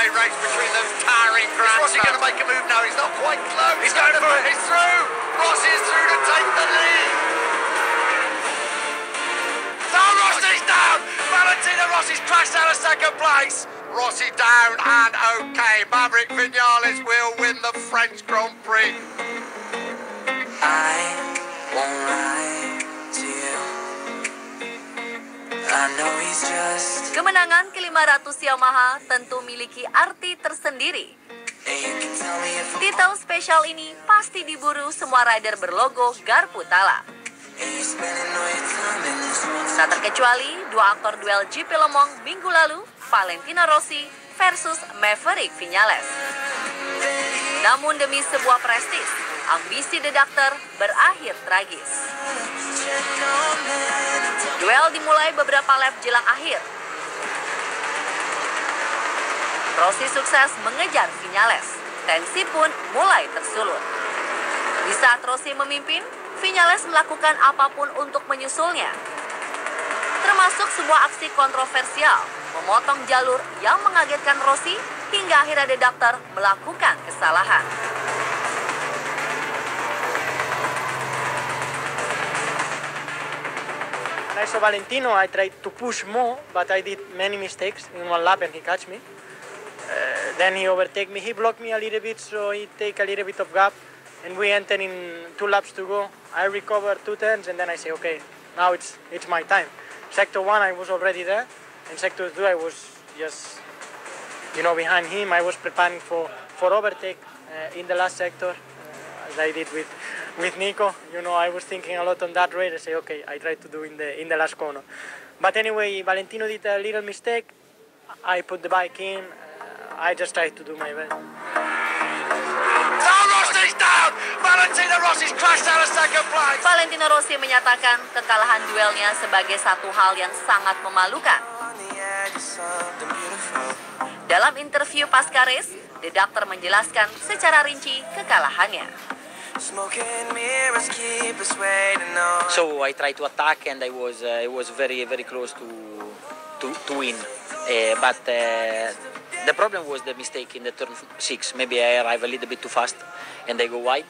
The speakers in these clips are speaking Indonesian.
three-way race between those towering grandstands. Is Rossi going to make a move now? He's not quite close. He's going for it. He's through. Rossi is through to take the lead. No, Rossi's down. Valentino Rossi's crashed out of second place. Rossi down and okay. Maverick Viñales will win the French Grand Prix. I won't lie to you. I know he's just. Kemenangan ke-500 Yamaha tentu miliki arti tersendiri. Titel spesial ini pasti diburu semua rider berlogo Garputala. Tak terkecuali dua aktor duel GP Le Mans minggu lalu, Valentino Rossi versus Maverick Viñales. Namun demi sebuah prestis, ambisi The Doctor berakhir tragis. Duel dimulai beberapa lap jelang akhir. Rossi sukses mengejar Viñales. Tensi pun mulai tersulut. Di saat Rossi memimpin, Viñales melakukan apapun untuk menyusulnya. Termasuk sebuah aksi kontroversial, memotong jalur yang mengagetkan Rossi hingga akhirnya The Doctor melakukan kesalahan. When I saw Valentino, I tried to push more, but I did many mistakes in one lap and he catch me. Then he overtake me, he blocked me a little bit, so he take a little bit of gap, and we enter in 2 laps to go. I recover 2 turns, and then I say, okay, now it's my time. Sector 1, I was already there, and sector 2, I was just, behind him. I was preparing for overtake in the last sector, as I did with Nico. I was thinking a lot on that race. I say, okay, I try to do in the last corner. But anyway, Valentino did a little mistake. I put the bike in. I just tried to do my best. Rossi's down! Valentino Rossi's crashed out of second place. Valentino Rossi menyatakan kekalahan duelnya sebagai satu hal yang sangat memalukan. Dalam interview pasca race, The Doctor menjelaskan secara rinci kekalahannya. So I tried to attack and I was very very close to win, but the problem was the mistake in the turn 6. Maybe I arrived a little bit too fast and I go wide.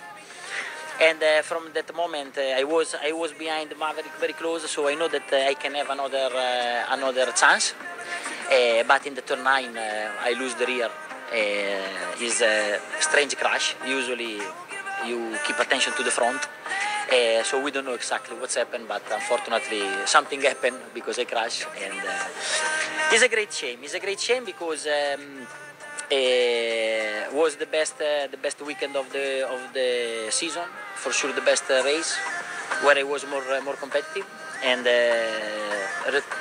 And from that moment, I was behind Maverick very close, so I know that I can have another chance. But in the turn 9, I lose the rear. Is a strange crash. Usually, you keep attention to the front. So we don't know exactly what's happened, but unfortunately something happened because I crashed, and it's a great shame. It's a great shame because was the best weekend of the season, for sure the best race where I was more competitive, and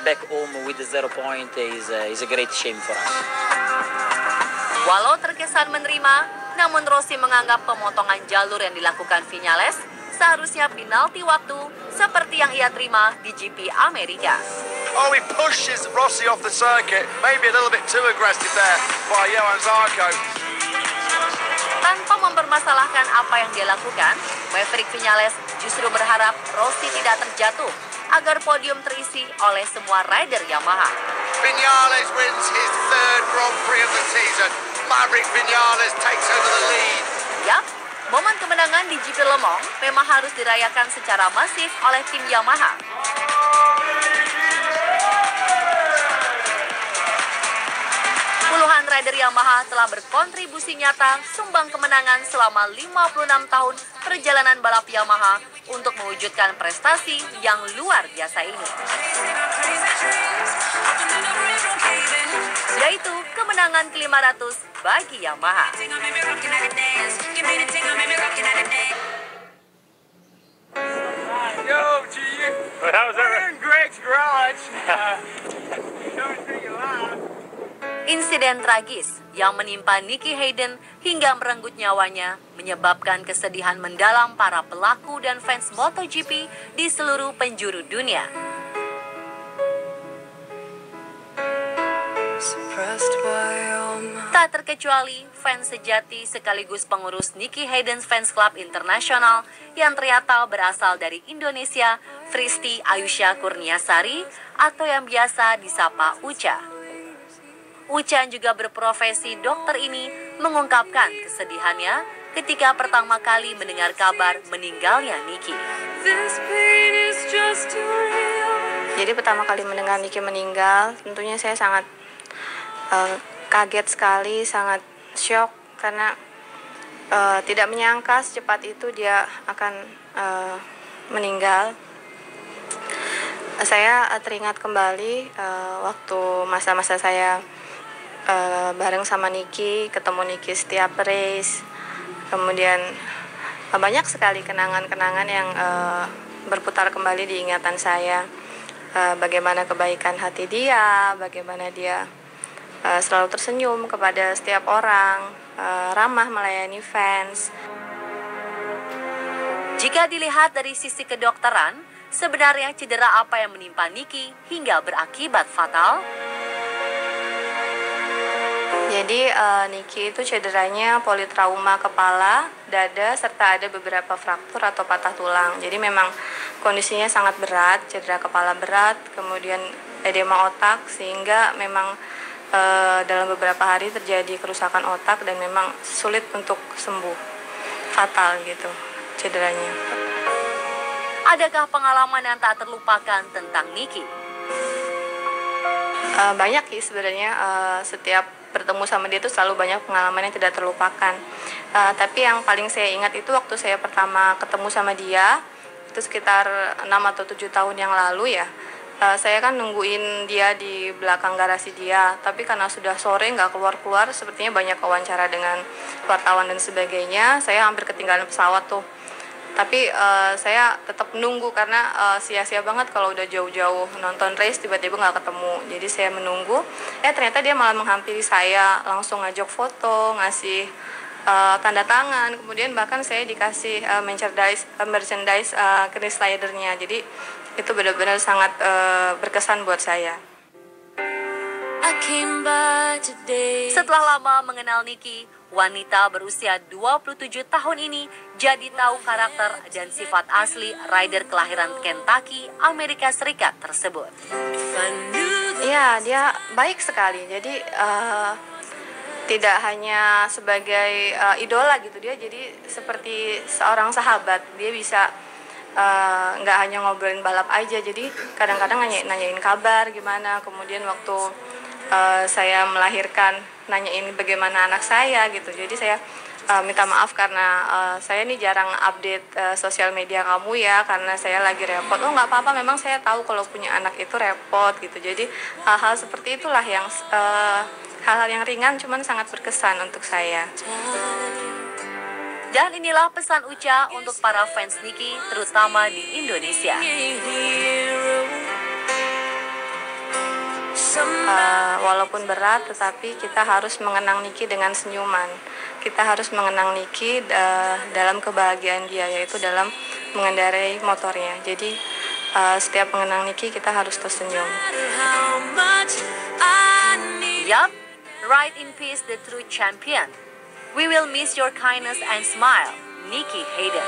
back home with the 0 point is a great shame for us. Walau terkesan menerima, namun Rossi menganggap pemotongan jalur yang dilakukan Viñales seharusnya penalti waktu seperti yang ia terima di GP Amerika. Oh, he pushes Rossi off the circuit. Maybe a little bit too aggressive there by Johan Zarco. Tanpa mempermasalahkan apa yang dia lakukan, Maverick Viñales justru berharap Rossi tidak terjatuh agar podium terisi oleh semua rider Yamaha. Viñales wins his 3rd Grand Prix of the season. Maverick Viñales takes over the lead. Yap, momen kemenangan di GP Le Mans memang harus dirayakan secara masif oleh tim Yamaha. Puluhan rider Yamaha telah berkontribusi nyata sumbang kemenangan selama 56 tahun perjalanan balap Yamaha untuk mewujudkan prestasi yang luar biasa ini. Yaitu kemenangan ke-500 bagi Yamaha. Yo, G, we're in Greg's garage. Insiden tragis yang menimpa Nicky Hayden hingga merenggut nyawanya menyebabkan kesedihan mendalam para pelaku dan fans MotoGP di seluruh penjuru dunia. Tak terkecuali fans sejati sekaligus pengurus Nicky Hayden Fans Club Internasional yang ternyata berasal dari Indonesia, Fristi Ayusha Kurniasari atau yang biasa disapa Uca. Ucha juga berprofesi dokter ini mengungkapkan kesedihannya ketika pertama kali mendengar kabar meninggalnya Nicky. Jadi pertama kali mendengar Nicky meninggal, tentunya saya sangat kaget sekali, sangat shock karena tidak menyangka secepat itu dia akan meninggal. Saya teringat kembali waktu masa-masa saya bareng sama Nicky, ketemu Nicky setiap race. Kemudian banyak sekali kenangan-kenangan yang berputar kembali di ingatan saya. Bagaimana kebaikan hati dia, bagaimana dia selalu tersenyum kepada setiap orang, ramah melayani fans. Jika dilihat dari sisi kedokteran, sebenarnya cedera apa yang menimpa Nicky hingga berakibat fatal? Jadi Nicky itu cederanya politrauma kepala, dada, serta ada beberapa fraktur atau patah tulang. Jadi memang kondisinya sangat berat, cedera kepala berat, kemudian edema otak, sehingga memang dalam beberapa hari terjadi kerusakan otak dan memang sulit untuk sembuh, fatal gitu cederanya. Adakah pengalaman yang tak terlupakan tentang Nicky? Banyak sih sebenarnya, setiap bertemu sama dia itu selalu banyak pengalaman yang tidak terlupakan. Tapi yang paling saya ingat itu waktu saya pertama ketemu sama dia, itu sekitar 6 atau 7 tahun yang lalu ya. Saya kan nungguin dia di belakang garasi dia, tapi karena sudah sore nggak keluar-keluar, sepertinya banyak wawancara dengan wartawan dan sebagainya, saya hampir ketinggalan pesawat tuh. Tapi saya tetap menunggu karena sia-sia banget kalau udah jauh-jauh nonton race tiba-tiba nggak ketemu. Jadi saya menunggu, ternyata dia malah menghampiri saya, langsung ngajak foto, ngasih tanda tangan, kemudian bahkan saya dikasih merchandise Chris Slider-nya. Jadi itu benar-benar sangat berkesan buat saya. Setelah lama mengenal Nicky, wanita berusia 27 tahun ini jadi tahu karakter dan sifat asli rider kelahiran Kentucky, Amerika Serikat tersebut. Iya, dia baik sekali. Jadi tidak hanya sebagai idola gitu, dia jadi seperti seorang sahabat. Dia bisa nggak hanya ngobrolin balap aja, jadi kadang-kadang nanyain kabar gimana. Kemudian waktu saya melahirkan, nanyain bagaimana anak saya gitu. Jadi saya minta maaf karena saya nih jarang update sosial media kamu ya, karena saya lagi repot. Oh nggak apa-apa, memang saya tahu kalau punya anak itu repot gitu. Jadi hal-hal seperti itulah yang hal-hal yang ringan cuman sangat berkesan untuk saya. Dan inilah pesan Ucha untuk para fans Nicky, terutama di Indonesia. Walaupun berat, tetapi kita harus mengenang Nicky dengan senyuman. Kita harus mengenang Nicky dalam kebahagiaan dia, yaitu dalam mengendarai motornya. Jadi setiap mengenang Nicky kita harus tersenyum. Yup, ride in peace the true champion. We will miss your kindness and smile, Nicky Hayden.